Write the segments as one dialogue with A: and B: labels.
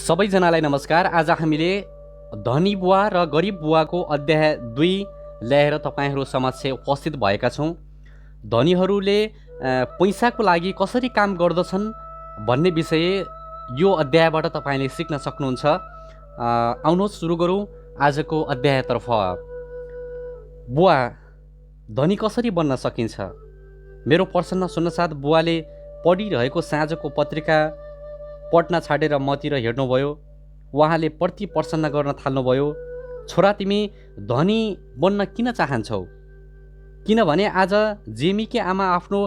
A: सबैजनालाई नमस्कार। आज हामीले धनी बुवा र गरिब बुवाको अध्याय 2 ल्याएर तपाईहरू समक्ष उपस्थित भएका छौँ। धनीहरूले पैसाको लागि कसरी काम गर्दछन् भन्ने विषय यो अध्यायबाट तपाईले सिक्न सक्नुहुन्छ। आउनुहोस् सुरु गरौँ आजको अध्यायतर्फ। बुवा, धनी कसरी बन्न सकिन्छ? मेरो प्रश्न सुन्नसाथ बुवाले पढिरहेको साँझको पत्रिका पढ्न छाडेर मतिर हेर्नुभयो। उहाँले प्रति प्रसन्न गर्न थाल्नुभयो। छोरा, तिमी धनी बन्न किन चाहन्छौ? किनभने आज जेमीकी आमा आफ्नो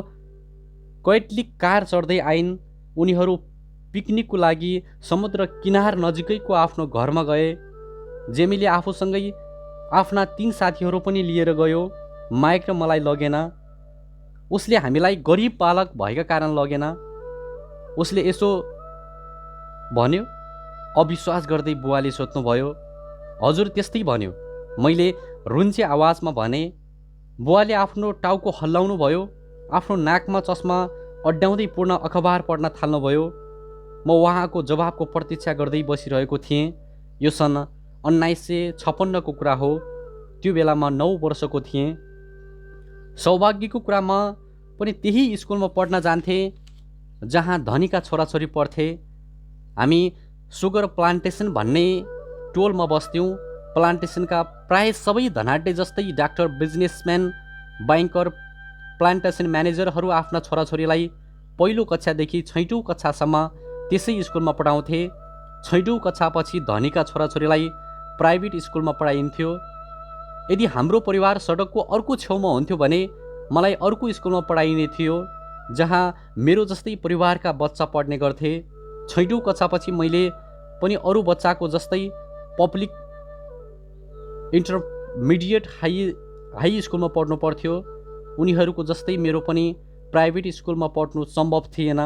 A: कैटलिक कार चढ्दै आइन्। उनीहरू पिकनिकको लागि समुद्र किनार नजिकैको आफ्नो घरमा गए। जेमीले आफूसँगै आफ्ना 3 साथीहरू पनि लिएर गयो। माइक र मलाई लगेन। उसले हामीलाई गरिब बालक भएका कारण लगेन। उसले यसो भन्यो। अविश्वास गर्दै बुवाले सोध्नुभयो, हजुर त्यस्तै भन्यो? मैले रुन्चे आवाजमा भने। बुवाले आफ्नो टाउको हल्लाउनु भयो। आफ्नो नाकमा चस्मा अड्याउँदै पूर्ण अखबार पढ्न थाल्नुभयो। म उहाँको जवाबको प्रतीक्षा गर्दै बसिरहेको थिएँ। यो सन् 1956 को कुरा हो। त्यो बेला म 9 वर्षको थिएँ। सौभाग्यको कुरा म पनि त्यही स्कुलमा पढ्न जान्थेँ जहाँ धनीका छोराछोरी पढ्थे। हामी सुगर प्लान्टेसन भन्ने टोलमा बस्थ्यौँ। प्लान्टेसनका प्राय सबै धनाढ्य जस्तै डाक्टर, बिजनेसम्यान, बैंकर, प्लान्टेसन म्यानेजरहरू आफ्ना छोराछोरीलाई पहिलो कक्षादेखि 6औं कक्षासम्म त्यसै स्कुलमा पढाउँथे। 6औं कक्षापछि धनीका छोराछोरीलाई प्राइभेट स्कुलमा पढाइन्थ्यो। यदि हाम्रो परिवार सडकको अर्को छेउमा हुन्थ्यो भने मलाई अर्को स्कुलमा पढाइने थियो जहाँ मेरो जस्तै परिवारका बच्चा पढ्ने गर्थे। 6औं कक्षापछि मैले पनि अरू बच्चाको जस्तै पब्लिक इन्टरमिडिएट हाई स्कुलमा पढ्नु पर्थ्यो। उनीहरूको जस्तै मेरो पनि प्राइभेट स्कुलमा पढ्नु सम्भव थिएन।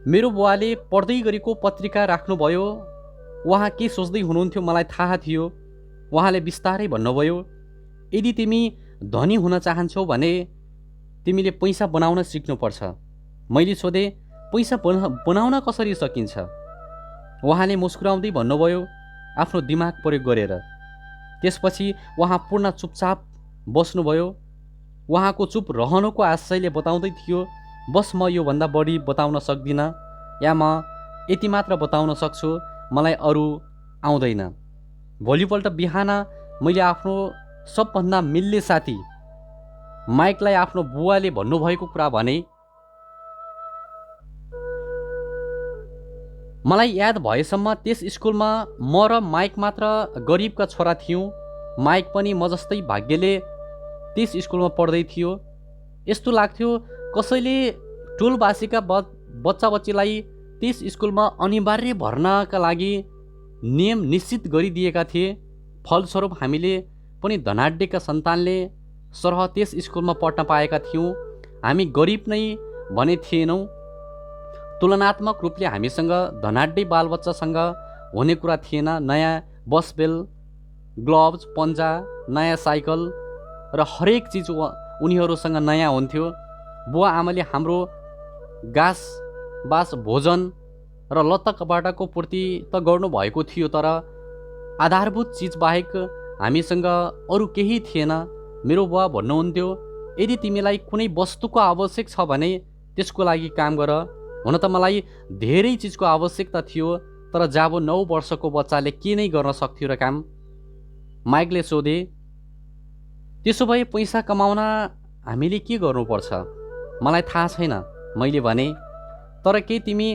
A: मेरो बुवाले पढ्दै गरेको पत्रिका राख्नुभयो। उहाँ के सोच्दै हुनुहुन्थ्यो मलाई थाहा थियो। उहाँले बिस्तारै भन्नुभयो, यदि तिमी धनी हुन चाहन्छौ भने तिमीले पैसा बनाउन सिक्नुपर्छ। मैले सोधेँ, पैसा बनाउन कसरी सकिन्छ? उहाँले मुस्कुराउँदै भन्नुभयो, आफ्नो दिमाग प्रयोग गरेर। त्यसपछि उहाँ पूर्ण चुपचाप बस्नुभयो। उहाँको चुप रहनुको आशयले बताउँदै थियो, बस म योभन्दा बढी बताउन सक्दिनँ, या म यति मात्र बताउन सक्छु, मलाई अरू आउँदैन। भोलिपल्ट बिहान मैले आफ्नो सबभन्दा मिल्ने साथी माइकलाई आफ्नो बुवाले भन्नुभएको कुरा भने। मलाई याद भएसम्म त्यस स्कुलमा म र माइक मात्र गरिबका छोरा थियौँ। माइक पनि म जस्तै भाग्यले त्यस स्कुलमा पढ्दै थियो। यस्तो लाग्थ्यो कसैले टोलवासीका बच्चा बच्चीलाई त्यस स्कुलमा अनिवार्य भर्नाका लागि नियम निश्चित गरिदिएका थिए। फलस्वरूप हामीले पनि धनाढ्यका सन्तानले सरह त्यस स्कुलमा पढ्न पाएका थियौँ। हामी गरिब नै भने थिएनौँ। तुलनात्मक रूपले हामीसँग धनाढ्य बालबच्चासँग हुने कुरा थिएन। नयाँ बसबेल, ग्लोभ्स, पन्जा, नयाँ साइकल र हरेक चिज उनीहरूसँग नयाँ हुन्थ्यो। बुवा आमाले हाम्रो घाँस बास, भोजन र लत्ताकपडाको पूर्ति त गर्नुभएको थियो, तर आधारभूत चिज बाहेक हामीसँग अरू केही थिएन। मेरो बुवा भन्नुहुन्थ्यो, यदि तिमीलाई कुनै वस्तुको आवश्यक छ भने त्यसको लागि काम गर। हुन त मलाई धेरै चिजको आवश्यकता थियो, तर जाबो 9 वर्षको बच्चाले के नै गर्न सक्थ्यो र काम? माइकले सोधे, त्यसो भए पैसा कमाउन हामीले के गर्नुपर्छ? मलाई थाहा छैन, मैले भने। तर के तिमी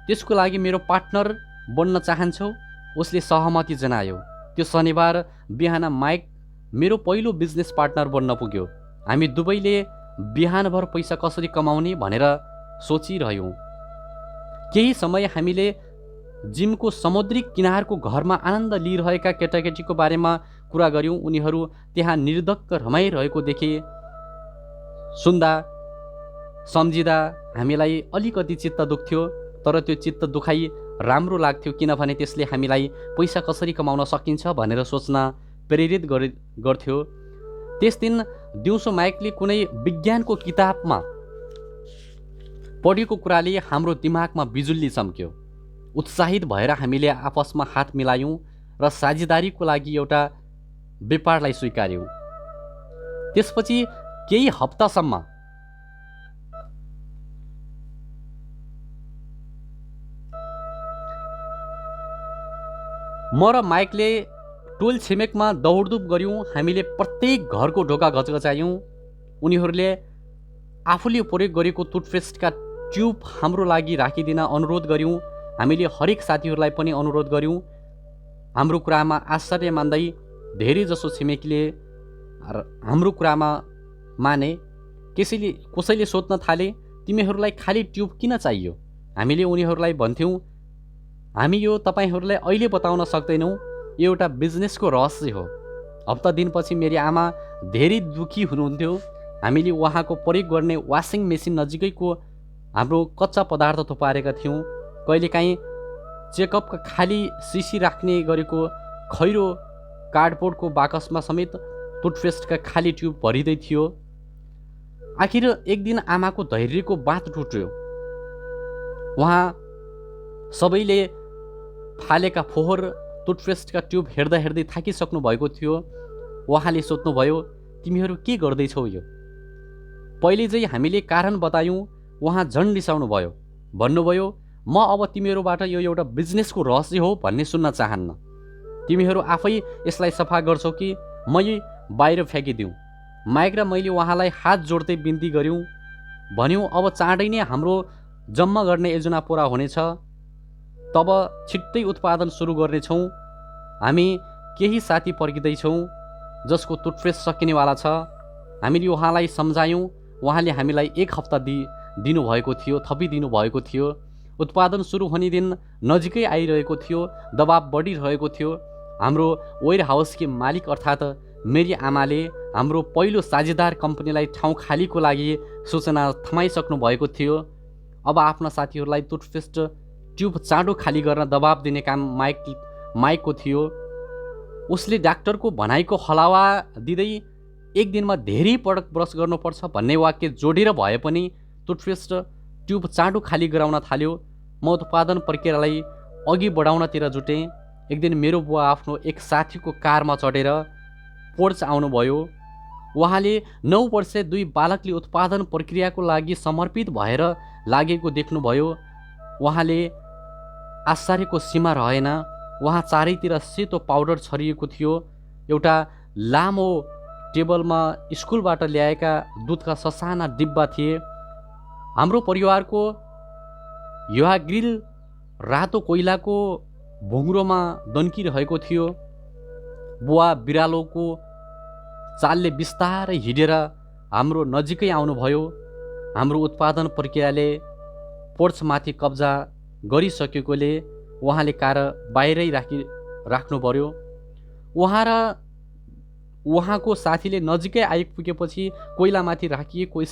A: त्यसको लागि मेरो पार्टनर बन्न चाहन्छौ? उसले सहमति जनायो। त्यो शनिबार बिहान माइक मेरो पहिलो बिजनेस पार्टनर बन्न पुग्यो। हामी दुवैले बिहानभर पैसा कसरी कमाउने भनेर सोचिरह्यौँ। केही समय हामीले जिमको समुद्री किनारको घरमा आनन्द लिइरहेका केटाकेटीको बारेमा कुरा गऱ्यौँ। उनीहरू त्यहाँ निर्धक्क रमाइरहेको देखे। सुन्दा सम्झिँदा हामीलाई अलिकति चित्त दुख्थ्यो, तर त्यो चित्त दुखाइ राम्रो लाग्थ्यो, किनभने त्यसले हामीलाई पैसा कसरी कमाउन सकिन्छ भनेर सोच्न प्रेरित गर्थ्यो। त्यस दिन दिउँसो माइकले कुनै विज्ञानको किताबमा पढेको कुराले हाम्रो दिमागमा बिजुली चम्क्यो। उत्साहित भएर हामीले आपसमा हात मिलायौँ र साझेदारीको लागि एउटा व्यापारलाई स्वीकार्यौँ। त्यसपछि केही हप्तासम्म म र माइकले टोल छिमेकमा दौडधुप गऱ्यौँ। हामीले प्रत्येक घरको ढोका घचघचायौँ। उनीहरूले आफूले प्रयोग गरेको टुथपेस्टका ट्युब हाम्रो लागि राखिदिन अनुरोध गऱ्यौँ। हामीले हरेक साथीहरूलाई पनि अनुरोध गऱ्यौँ। हाम्रो कुरामा आश्चर्य मान्दै धेरै जसो छिमेकीले हाम्रो कुरामा माने। कसैले सोध्न थाले, तिमीहरूलाई खाली ट्युब किन चाहियो? हामीले उनीहरूलाई भन्थ्यौँ, हामी यो तपाईँहरूलाई अहिले बताउन सक्दैनौँ, यो एउटा बिजनेसको रहस्य हो। हप्ता दिनपछि मेरी आमा धेरै दुखी हुनुहुन्थ्यो। हामीले उहाँको प्रयोग गर्ने वासिङ मेसिन नजिकैको हाम्रो कच्चा पदार्थ थुपारेका थियौँ। कहिलेकाहीँ चेकअपका खाली सिसी राख्ने गरेको खैरो कार्डबोर्डको बाकसमा समेत टुथपेस्टका खाली ट्युब भरिँदै थियो। आखिर एक दिन आमाको धैर्यको बाँध टुट्यो। उहाँ सबैले फालेका फोहोर टुथपेस्टका ट्युब हेर्दा हेर्दै थाकिसक्नु भएको थियो। उहाँले सोध्नुभयो, तिमीहरू के गर्दैछौ यो? पहिले चाहिँ हामीले कारण बतायौँ। उहाँ झन् रिसाउनु भयो। भन्नुभयो, म अब तिमीहरूबाट यो एउटा बिजनेसको रहस्य हो भन्ने सुन्न चाहन्न। तिमीहरू आफै यसलाई सफा गर्छौ कि मै बाहिर फ्याँकिदिउँ? माइक र मैले उहाँलाई हात जोड्दै बिन्ती गऱ्यौँ। भन्यौँ, अब चाँडै नै हाम्रो जम्मा गर्ने योजना पुरा हुनेछ। तब छिट्टै उत्पादन सुरु गर्नेछौँ। हामी केही साथी पर्खिँदैछौँ जसको टुथपेस्ट सकिनेवाला छ। हामीले उहाँलाई सम्झायौँ। उहाँले हामीलाई 1 हप्ता दिनुभएको थियो, थपिदिनु भएको थियो। उत्पादन सुरु हुने दिन नजिकै आइरहेको थियो। दबाब बढिरहेको थियो। हाम्रो वेयर हाउसकी मालिक अर्थात् मेरी आमाले हाम्रो पहिलो साझेदार कम्पनीलाई ठाउँ खालीको लागि सूचना थमाइसक्नु भएको थियो। अब आफ्ना साथीहरूलाई टुथपेस्ट ट्युब चाँडो खाली गर्न दबाब दिने काम माइकको थियो। उसले डाक्टरको भनाइको हलावा दिँदै एक दिनमा धेरै पटक ब्रस गर्नुपर्छ भन्ने वाक्य जोडेर भए पनि टुथपेस्ट ट्युब चाँडो खाली गराउन थाल्यो। म उत्पादन प्रक्रियालाई अघि बढाउनतिर जुटेँ। एक दिन मेरो बुवा आफ्नो एक साथीको कारमा चढेर पोर्च आउनुभयो। उहाँले 9 वर्षीय 2 बालकले उत्पादन प्रक्रियाको लागि समर्पित भएर लागेको देख्नुभयो। उहाँले आश्चर्यको सीमा रहेन। उहाँ चारैतिर सेतो पाउडर छरिएको थियो। एउटा लामो टेबलमा स्कुलबाट ल्याएका दुधका ससाना डिब्बा थिए। हाम्रो परिवारको युवा ग्रिल रातो कोइलाको भुङ्ग्रोमा दन्किरहेको थियो। बुवा बिरालोको चालले बिस्तारै हिँडेर हाम्रो नजिकै आउनुभयो। हाम्रो उत्पादन प्रक्रियाले पोर्चमाथि कब्जा गरिसकेकोले उहाँले कार बाहिरै राख्नु पर्यो। उहाँ र उहाँको साथीले नजिकै आइपुगेपछि कोइलामाथि राखिएको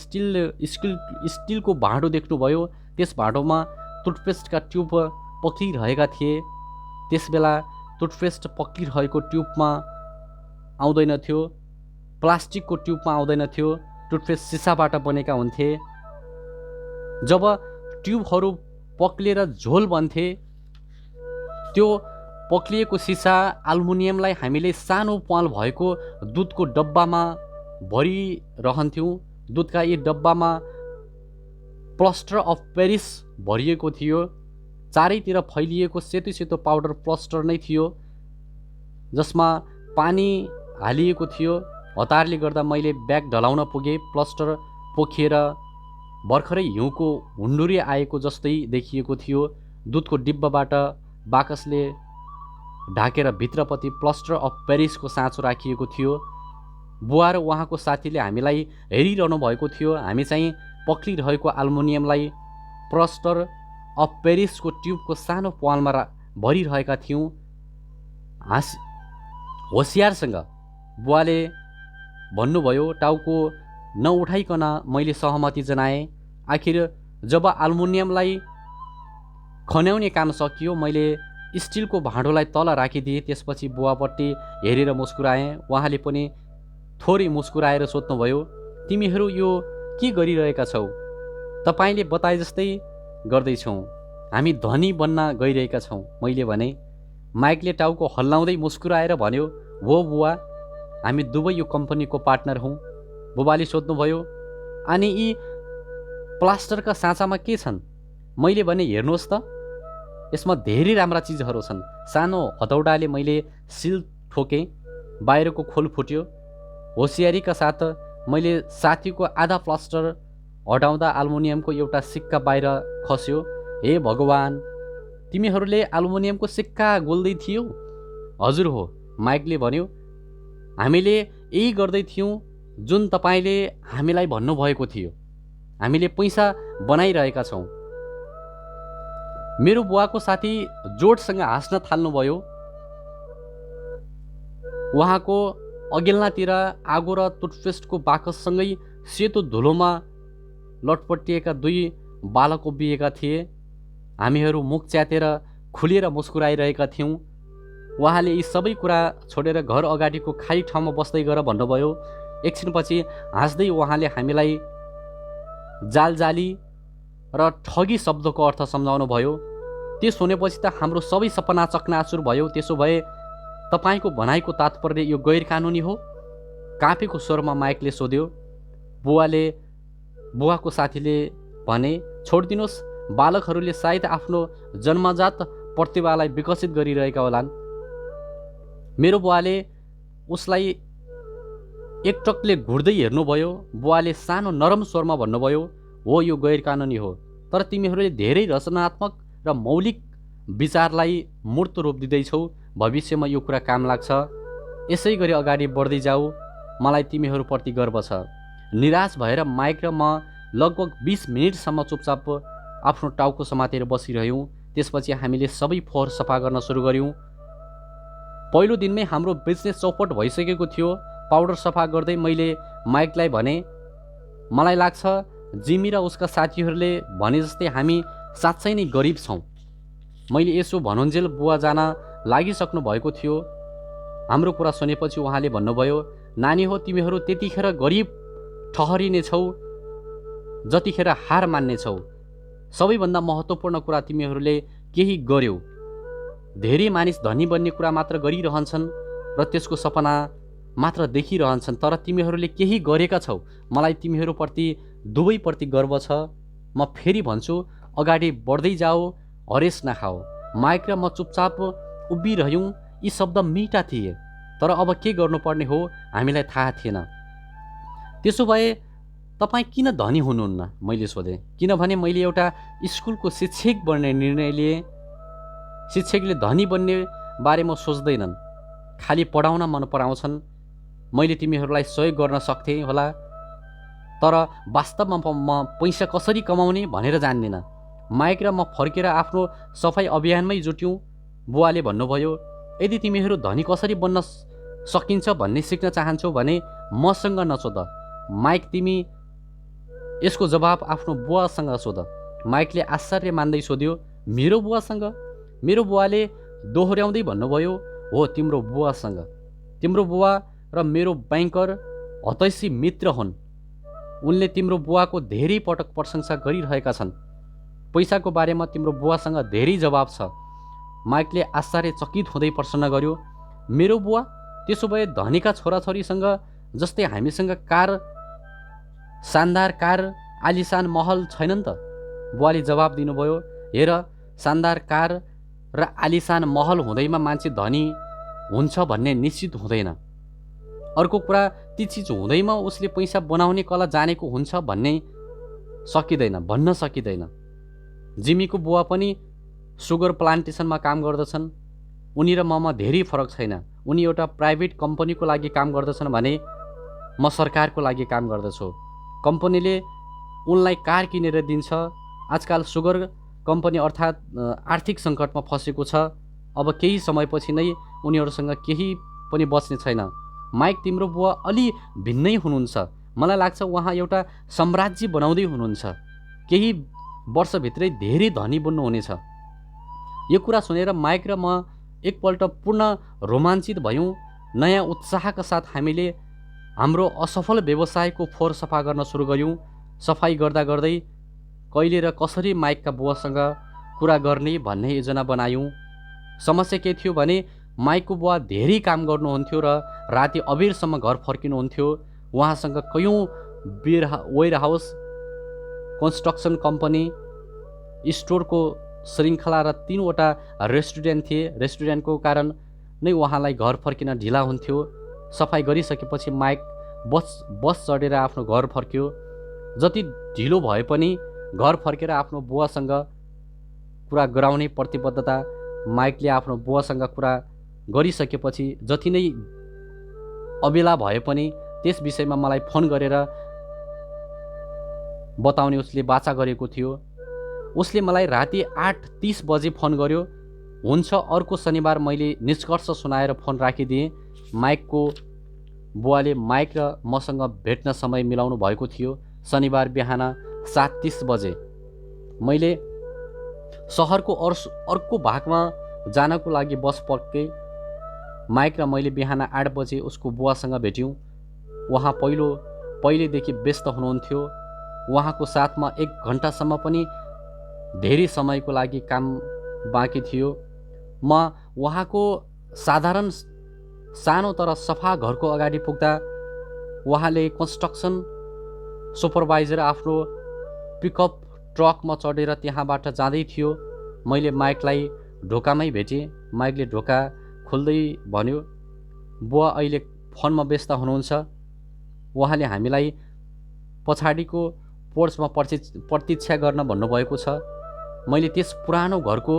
A: स्टिलको भाँडो देख्नुभयो। त्यस भाँडोमा टुथपेस्टका ट्युब पक्लिरहेका थिए। त्यसबेला टुथपेस्ट पक्लिरहेको ट्युबमा आउँदैन थियो, प्लास्टिकको ट्युबमा आउँदैन थियो। टुथपेस्ट सिसाबाट बनेका हुन्थे। जब ट्युबहरू पक्लिएर झोल बन्थे, त्यो पक्लिएको सिसा एल्युमिनियमलाई हामीले सानो प्वाल भएको दुधको डब्बामा भरिरहन्थ्यौँ। दुधका यी डब्बामा प्लास्टर अफ पेरिस भरिएको थियो। चारैतिर फैलिएको सेतो सेतो पाउडर प्लास्टर नै थियो, जसमा पानी हालिएको थियो। हतारले गर्दा मैले ब्याग ढलाउन पुगेँ। प्लास्टर पोखिएर भर्खरै हिउँको हुन्डुरी आएको जस्तै देखिएको थियो। दुधको डिब्बाबाट बाकसले ढाकेर भित्रपट्टि प्लास्टर अफ पेरिसको साँचो राखिएको थियो। बुवा र उहाँको साथीले हामीलाई हेरिरहनु भएको थियो। हामी चाहिँ पक्लिरहेको एल्युमिनियमलाई प्लास्टर अफ पेरिसको ट्युबको सानो प्वालमा भरिरहेका थियौँ। होसियारसँग बुवाले भन्नुभयो। टाउको नउठाइकन मैले सहमति जनाएँ। आखिर जब एल्युमिनियमलाई खन्याउने काम सकियो, मैले स्टिलको भाँडोलाई तल राखिदिएँ। त्यसपछि बुवापट्टि हेरेर मुस्कुराएँ। उहाँले पनि थोरै मुस्कुराएर सोध्नुभयो, तिमीहरू यो के गरिरहेका छौ? तपाईँले बताए जस्तै गर्दैछौँ। हामी धनी बन्न गइरहेका छौँ। मैले भने। माइकले टाउको हल्लाउँदै मुस्कुराएर भन्यो, हो बुवा, हामी दुवै यो कम्पनीको पार्टनर हौँ। बुबाले सोध्नुभयो, अनि यी प्लास्टरका साँचामा के छन्? मैले भने, हेर्नुहोस् त, यसमा धेरै राम्रा चिजहरू छन्। सानो हतौडाले मैले सिल ठोकेँ, बाहिरको खोल फुट्यो। होसियारीका साथ मैले साथीको आधा प्लास्टर हटाउँदा एल्युमिनियमको एउटा सिक्का बाहिर खस्यो। हे भगवान्, तिमीहरूले एल्युमिनियमको सिक्का गोल्दै थियौ? हजुर हो, माइकले भन्यो। हामीले यही गर्दै थियौँ जुन तपाईँले हामीलाई भन्नुभएको थियो। हामीले पैसा बनाइरहेका छौँ। मेरो बुवाको साथी जोडसँग हाँस्न थाल्नुभयो। उहाँको अघिल्नातिर आगो र टुथपेस्टको बाकससँगै सेतो धुलोमा लटपटिएका दुई बालक उभिएका थिए। हामीहरू मुख च्यातेर खुलेर मुस्कुराइरहेका थियौँ। उहाँले यी सबै कुरा छोडेर घर अगाडिको खाली ठाउँमा बस्दै गएर भन्नुभयो। एकछिनपछि हाँस्दै उहाँले हामीलाई जालजाली र ठगी शब्दको अर्थ सम्झाउनु भयो। त्यो सुनेपछि त हाम्रो सबै सपना चकनाचुर भयो। त्यसो भए तपाईँको भनाइको तात्पर्य यो गैर कानुनी हो? काँपेको स्वरमा माइकले सोध्यो। बुवाको साथीले भने, छोडिदिनुहोस्, बालकहरूले सायद आफ्नो जन्मजात प्रतिभालाई विकसित गरिरहेका होलान्। मेरो बुवाले उसलाई एकटकले घुर्दै हेर्नुभयो। बुवाले सानो नरम स्वरमा भन्नुभयो, हो, यो गैर कानुनी हो, तर तिमीहरूले धेरै रचनात्मक र मौलिक विचारलाई मूर्त रूप दिँदैछौ। भविष्यमा यो कुरा काम लाग्छ। यसै गरी अगाडि बढ्दै जाऊ। मलाई तिमीहरूप्रति गर्व छ। निराश भएर माइक र म लगभग 20 मिनटसम्म चुपचाप आफ्नो टाउको समातेर बसिरह्यौँ। त्यसपछि हामीले सबै फोहोर सफा गर्न सुरु गऱ्यौँ। पहिलो दिनमै हाम्रो बिजनेस चौपट भइसकेको थियो। पाउडर सफा गर्दै मैले माइकलाई भने, मलाई लाग्छ जिमी र उसका साथीहरूले भने जस्तै हामी साँच्चै नै गरिब छौँ। मैले यसो भनुन्जेल बुवा जान लागिसक्नु भएको थियो। हाम्रो कुरा सुनेपछि उहाँले भन्नुभयो, नानी हो, तिमीहरू त्यतिखेर गरिब ठहरिनेछौ जतिखेर हार मान्नेछौ। सबैभन्दा महत्त्वपूर्ण कुरा, तिमीहरूले केही गर्यौ। धेरै मानिस धनी बन्ने कुरा मात्र गरिरहन्छन् र त्यसको सपना मात्र देखिरहन्छन्, तर तिमीहरूले केही गरेका छौ। मलाई तिमीहरूप्रति दुवैप्रति गर्व छ। म फेरि भन्छु, अगाडि बढ्दै जाऊ, हरेस नखाऊ। माइक र म चुपचाप उभिरह्यौँ। यी शब्द मिठा थिए, तर अब के गर्नुपर्ने हो हामीलाई थाहा थिएन। त्यसो भए तपाईँ किन धनी हुनुहुन्न? मैले सोधेँ। किनभने मैले एउटा स्कुलको शिक्षक बन्ने निर्णय लिएँ। शिक्षकले धनी बन्ने बारेमा सोच्दैनन्, खालि पढाउन मन पराउँछन्। मैले तिमीहरूलाई सहयोग गर्न सक्थेँ होला, तर वास्तवमा म पैसा कसरी कमाउने भनेर जान्दिनँ। माइक र म फर्केर आफ्नो सफाइ अभियानमै जुट्यौँ। बुवाले भन्नुभयो, यदि तिमीहरू धनी कसरी बन्न सकिन्छ भन्ने सिक्न चाहन्छौ भने मसँग नसोध। माइक, तिमी यसको जवाब आफ्नो बुवासँग सोध। माइकले आश्चर्य मान्दै सोध्यो, मेरो बुवासँग? मेरो बुवाले दोहोऱ्याउँदै भन्नुभयो, हो, तिम्रो बुवासँग। तिम्रो बुवा र मेरो ब्याङ्कर हतैसी मित्र हुन्। उनले तिम्रो बुवाको धेरै पटक प्रशंसा गरिरहेका छन्। पैसाको बारेमा तिम्रो बुवासँग धेरै जवाब छ। माइकले आश्चर्यचकित हुँदै प्रश्न गर्यो, मेरो बुवा? त्यसो भए धनीका छोराछोरीसँग जस्तै हामीसँग शानदार कार, आलिसान महल छैनन् त? बुवाले जवाब दिनुभयो, हेर, शानदार कार र आलिसान महल हुँदैमा मान्छे धनी हुन्छ भन्ने निश्चित हुँदैन। अर्को कुरा, ती चिज हुँदैमा उसले पैसा बनाउने कला जानेको हुन्छ भन्न सकिँदैन। जिमीको बुवा पनि सुगर प्लान्टेसनमा काम गर्दछन्। उनी र ममा धेरै फरक छैन। उनी एउटा प्राइभेट कम्पनीको लागि काम गर्दछन् भने म सरकारको लागि काम गर्दछु। कम्पनीले उनलाई कार किनेर दिन्छ। आजकल सुगर कम्पनी अर्थात् आर्थिक सङ्कटमा फँसेको छ। अब केही समयपछि नै उनीहरूसँग केही पनि बच्ने छैन। माइक, तिम्रो बुवा अलि भिन्नै हुनुहुन्छ। मलाई लाग्छ उहाँ एउटा साम्राज्य बनाउँदै हुनुहुन्छ। केही वर्षभित्रै धेरै धनी बन्नुहुनेछ। यो कुरा सुनेर माइक र म एकपल्ट पूर्ण रोमाञ्चित भयौँ। नयाँ उत्साहका साथ हामीले हाम्रो असफल व्यवसायको फोहोर सफा गर्न सुरु गऱ्यौँ। सफाई गर्दा गर्दै कहिले र कसरी माइकका बुवासँग कुरा गर्ने भन्ने योजना बनायौँ। समस्या के थियो भने माइकको बुवा धेरै काम गर्नुहुन्थ्यो र राति अबेरसम्म घर फर्किनुहुन्थ्यो। उहाँसँग कयौँ वेयर हाउस, कन्स्ट्रक्सन कम्पनी, स्टोरको श्रृङ्खला र 3वटा रेस्टुरेन्ट थिए। रेस्टुरेन्टको कारण नै उहाँलाई घर फर्किन ढिला हुन्थ्यो। सफाइ गरिसकेपछि माइक बस चढेर आफ्नो घर फर्क्यो। जति ढिलो भए पनि घर फर्केर आफ्नो बुवासँग कुरा गराउने प्रतिबद्धता माइकले आफ्नो बुवासँग कुरा गरिसकेपछि जति नै अबेला भए पनि त्यस विषयमा मलाई फोन गरेर बताउने उसले बाचा गरेको थियो। उसले मलाई राति 8:30 बजे फोन गर्यो। हुन्छ, अर्को शनिबार मैले निष्कर्ष सुनाएर फोन राखिदिएँ। माइकको बुवाले माइक र मसँग भेट्न समय मिलाउनु भएको थियो। शनिबार बिहान 7:30 बजे मैले सहरको अर्को भागमा जानको लागि बस पक्रेँ। माइक र मैले बिहान 8 बजे उसको बुवासँग भेट्यौँ। उहाँ पहिलेदेखि व्यस्त हुनुहुन्थ्यो। उहाँको साथमा 1 घन्टासम्म पनि धेरै समयको लागि काम बाँकी थियो। म उहाँको साधारण सानो तर सफा घरको अगाडि पुग्दा उहाँले कन्स्ट्रक्सन सुपरभाइजर आफ्नो पिकअप ट्रकमा चढेर त्यहाँबाट जाँदै थियो। मैले माइकलाई ढोकामै भेटेँ। माइकले ढोका खोल्दै भन्यो, बुवा अहिले फोनमा व्यस्त हुनुहुन्छ। उहाँले हामीलाई पछाडिको पोर्चमा प्रतीक्षा गर्न भन्नुभएको छ। मैले त्यस पुरानो घरको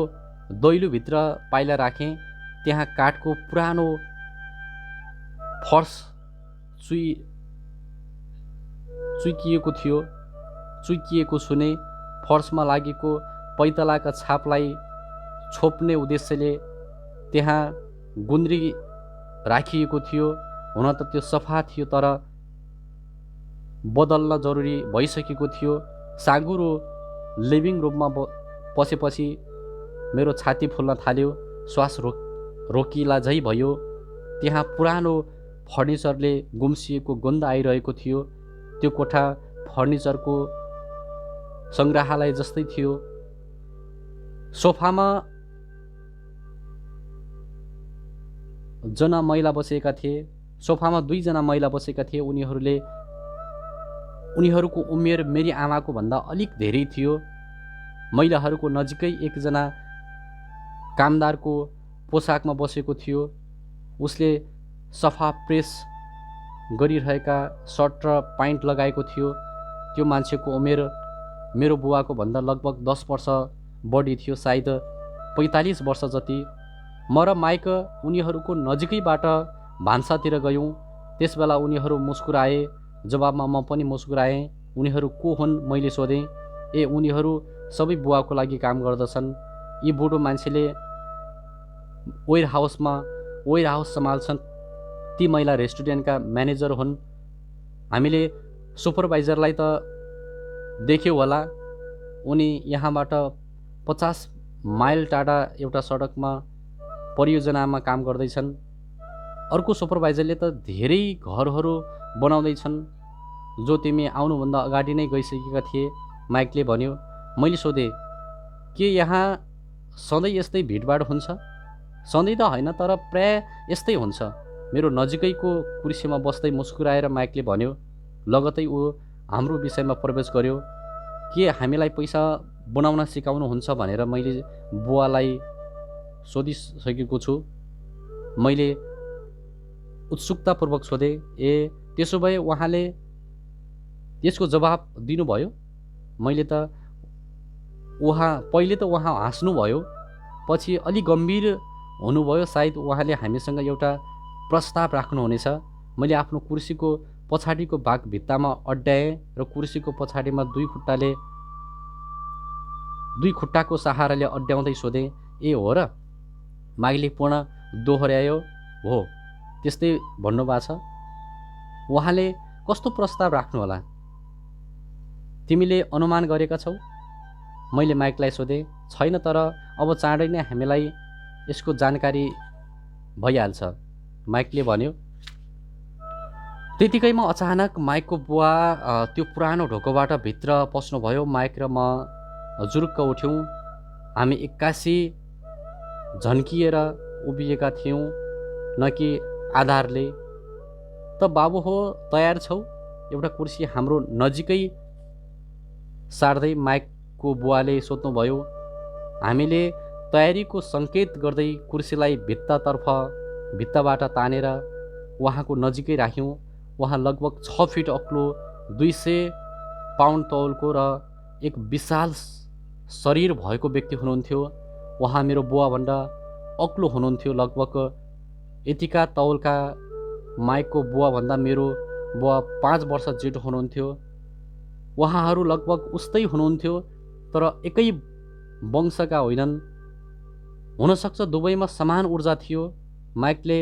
A: दैलोभित्र पाइला राखेँ। त्यहाँ काठको पुरानो फर्स चुइकिएको थियो। चुइकिएको सुने फर्समा लागेको पैतालाका छापलाई छोप्ने उद्देश्यले त्यहाँ गुन्द्री राखिएको थियो। हुन त त्यो सफा थियो तर बदल्न जरुरी भइसकेको थियो। साँगुरो लिभिङ रुममा पसेपछि मेरो छाती फुल्न थाल्यो। श्वास रोकिला झै भयो। त्यहाँ पुरानो फर्निचरले गुम्सिएको गन्ध आइरहेको थियो। त्यो कोठा फर्निचरको सङ्ग्रहालय जस्तै थियो। सोफामा जना महिला बसेका थिए। सोफामा 2 जना महिला बसेका थिए। उनीहरूको उमेर मेरी आमाको भन्दा अलिक धेरै थियो। महिलाहरूको नजिकै 1 जना कामदारको पोसाकमा बसेको थियो। उसले सफा प्रेस गरिरहेका सर्ट र प्यान्ट लगाएको थियो। त्यो मान्छेको उमेर मेरो बुवाको भन्दा लगभग 10 वर्ष बढी थियो, सायद 45 वर्ष जति। म र माइक उनीहरूको नजिकैबाट भान्सातिर गयौँ। त्यसबेला उनीहरू मुस्कुराए। जवाबमा म पनि मुस्कुराएँ। उनीहरू को हुन् मैले सोधेँ। उनीहरू सबै बुवाको लागि काम गर्दछन्। यी बुढो मान्छेले वेयर हाउस सम्हाल्छन्। ती महिला रेस्टुरेन्टका म्यानेजर हुन्। हामीले सुपरभाइजरलाई त देख्यौ होला। उनी यहाँबाट 50 माइल टाढा एउटा सडकमा परियोजनामा काम गर्दैछन्। अर्को सुपरभाइजरले त धेरै घरहरू बनाउँदैछन् जो तिमी आउनुभन्दा अगाडि नै गइसकेका थिए, माइकले भन्यो। मैले सोधेँ, के यहाँ सधैँ यस्तै भिडभाड हुन्छ? सधैँ त होइन, तर प्राय यस्तै हुन्छ। मेरो नजिकैको कुर्सीमा बस्दै मुस्कुराएर माइकले भन्यो। लगतै ऊ हाम्रो विषयमा प्रवेश गर्यो। के हामीलाई पैसा बनाउन सिकाउनुहुन्छ भनेर मैले बुवालाई सोधिसकेको छु। मैले उत्सुकतापूर्वक सोधेँ। त्यसो भए उहाँले त्यसको जवाब दिनुभयो? पहिले त उहाँ हाँस्नुभयो, पछि अलि गम्भीर हुनुभयो। सायद उहाँले हामीसँग एउटा प्रस्ताव राख्नुहुनेछ। मैले आफ्नो कुर्सीको पछाडिको भाग भित्तामा अड्याएँ र कुर्सीको पछाडिमा 2 खुट्टाको सहाराले अड्याउँदै सोधेँ, हो र? माइकले पुनः दोहोर्यायो, हो, त्यस्तै भन्नुभएको छ। उहाँले कस्तो प्रस्ताव राख्नु होला तिमीले अनुमान गरेका छौ? मैले माइकलाई सोधेँ। छैन, तर अब चाँडै नै हामीलाई यसको जानकारी भइहाल्छ, माइकले भन्यो। त्यतिकैमा अचानक माइकको बुवा त्यो पुरानो ढोकोबाट भित्र पस्नुभयो। माइक र म जुरुक्क उठ्यौँ। हामी एक्कासी झन्किएर उभिएका थियौँ, न कि आधारले। त बाबु हो, तयार छौ? एउटा कुर्सी हाम्रो नजिकै सार्दै माइकको बुवाले सोध्नुभयो। हामीले तयारीको सङ्केत गर्दै कुर्सीलाई भित्ताबाट तानेर उहाँको नजिकै राख्यौँ। उहाँ लगभग 6 फिट अग्लो, 200 पाउन्ड तौलको र एक विशाल शरीर भएको व्यक्ति हुनुहुन्थ्यो। उहाँ मेरो बुवाभन्दा अग्लो हुनुहुन्थ्यो। लगभग यतिका तौलका माइकको बुवाभन्दा मेरो बुवा 5 वर्ष जेठो हुनुहुन्थ्यो। उहाँहरू लगभग उस्तै हुनुहुन्थ्यो, तर एकै वंशका होइनन्। हुनसक्छ दुवैमा समान ऊर्जा थियो। माइकले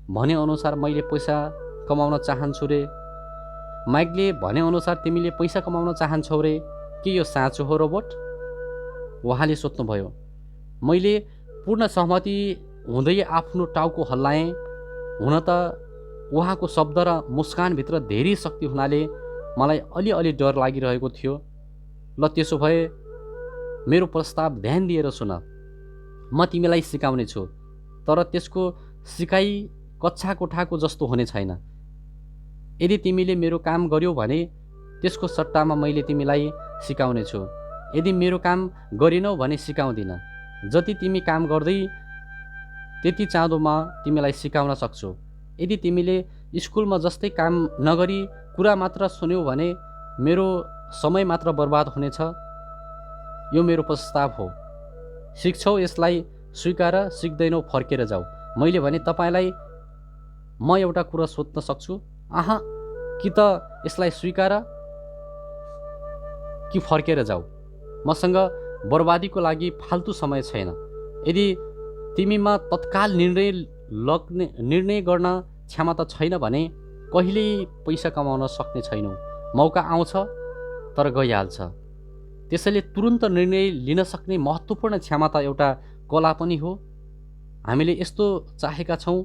A: भनेअनुसार मैले पैसा कमाउन चाहन्छु रे। माइकले भनेअनुसार तिमीले पैसा कमाउन चाहन्छौ रे। के यो साँचो हो रोबोट? उहाँले सोध्नुभयो। मैले पूर्ण सहमति हुँदै आफ्नो टाउको हल्लाएँ। हुन त उहाँको शब्द र मुस्कानभित्र धेरै शक्ति हुनाले मलाई अलिअलि डर लागिरहेको थियो। ल त्यसो भए मेरो प्रस्ताव ध्यान दिएर सुन। म तिमीलाई सिकाउने छु, तर त्यसको सिकाइ कक्षा कोठाको जस्तो हुने छैन। यदि तिमीले मेरो काम गर्यौ भने त्यसको सट्टामा मैले तिमीलाई सिकाउने छु। यदि मेरो काम गरिनौ भने सिकाउँदिन। जति तिमी काम गर्दै त्यति चाँडो म तिमीलाई सिकाउन सक्छु। यदि तिमीले स्कुलमा जस्तै काम नगरी कुरा मात्र सुन्यौ भने मेरो समय मात्र बर्बाद हुनेछ। यो मेरो प्रस्ताव हो। सिक्छौ यसलाई स्वीकार, सिक्दैनौ फर्केर जाऊ। मैले भने तपाईँलाई म एउटा कुरा सोध्न सक्छु? आहा, कि त यसलाई स्वीकार कि फर्केर जाऊ। मसँग बर्बादीको लागि फाल्तु समय छैन। यदि तिमीमा तत्काल निर्णय गर्न क्षमता छैन भने कहिल्यै पैसा कमाउन सक्ने छैनौ। मौका आउँछ तर गइहाल्छ। त्यसैले तुरुन्त निर्णय लिन सक्ने महत्त्वपूर्ण क्षमता एउटा कला पनि हो। हामीले यस्तो चाहेका छौँ,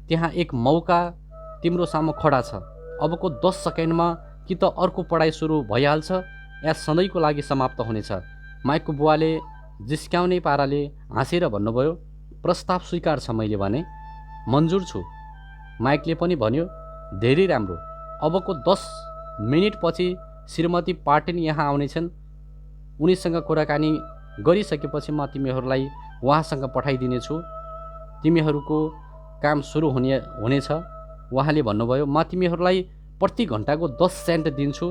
A: त्यहाँ एक मौका तिम्रो सामु खडा छ। अबको 10 सेकेन्डमा कि त अर्को पढाइ सुरु भइहाल्छ या सधैँको लागि समाप्त हुनेछ। माइकको बुवाले जिस्क्याउने पाराले हाँसेर भन्नुभयो। प्रस्ताव स्वीकार छ। मैले भने मन्जुर छु। माइकले पनि भन्यो, धेरै राम्रो। अबको 10 मिनेटपछि श्रीमती पाटिन यहाँ आउनेछन्। उनीसँग कुराकानी गरिसकेपछि म तिमीहरूलाई उहाँसँग पठाइदिनेछु। तिमीहरूको काम सुरु हुनेछ। उहाँले भन्नुभयो, म तिमीहरूलाई प्रति घन्टाको 10 सेन्ट दिन्छु।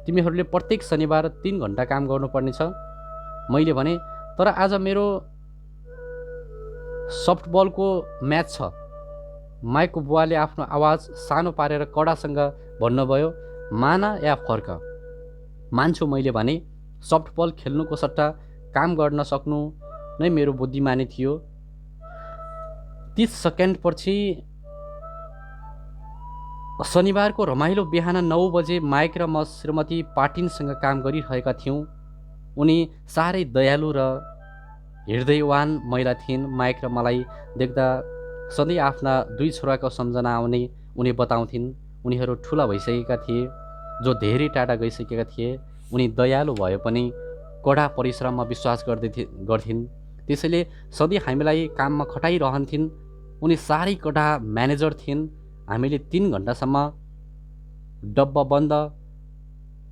A: तिमीहरूले प्रत्येक शनिबार 3 घन्टा काम गर्नुपर्नेछ। मैले भने, तर आज मेरो सफ्टबलको म्याच छ। माइकको बुवाले आफ्नो आवाज सानो पारेर कडासँग भन्नुभयो, मान या फर्क। मान्छु, मैले भने। सफ्टबल खेल्नुको सट्टा काम गर्न सक्नु नै मेरो बुद्धिमानी थियो। 30 सेकेन्डपछि शनिबारको रमाइलो बिहान 9 बजे माइक र म श्रीमती पाटिनसँग काम गरिरहेका थियौँ। उनी साह्रै दयालु र हृदयवान महिला थिइन्। माइक र मलाई देख्दा सधैँ आफ्ना 2 छोराको सम्झना आउने उनी बताउँथिन्। उनीहरू ठुला भइसकेका थिए, जो धेरै टाढा गइसकेका थिए। उनी दयालु भए पनि कडा परिश्रममा विश्वास गर्थिन्। त्यसैले सधैँ हामीलाई काममा खटाइरहन्थिन्। उनी साह्रै कडा म्यानेजर थिइन्। हामीले 3 घन्टासम्म डब्बाबन्द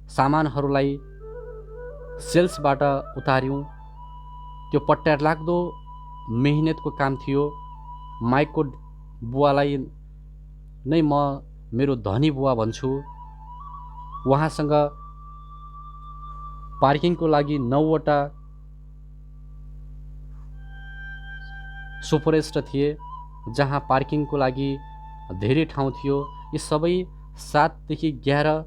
A: सामानहरूलाई सेल्सबाट उतार्यौँ। त्यो पट्यारलाग्दो मेहनतको काम थियो। माइकको बुवालाई नै म मेरो धनी बुवा भन्छु। उहाँसँग पार्किङको लागि 9वटा सुपरेस्ट थिए, जहाँ पार्किङको लागि धेरै ठाउँ थियो। यी सबै 7 देखि 11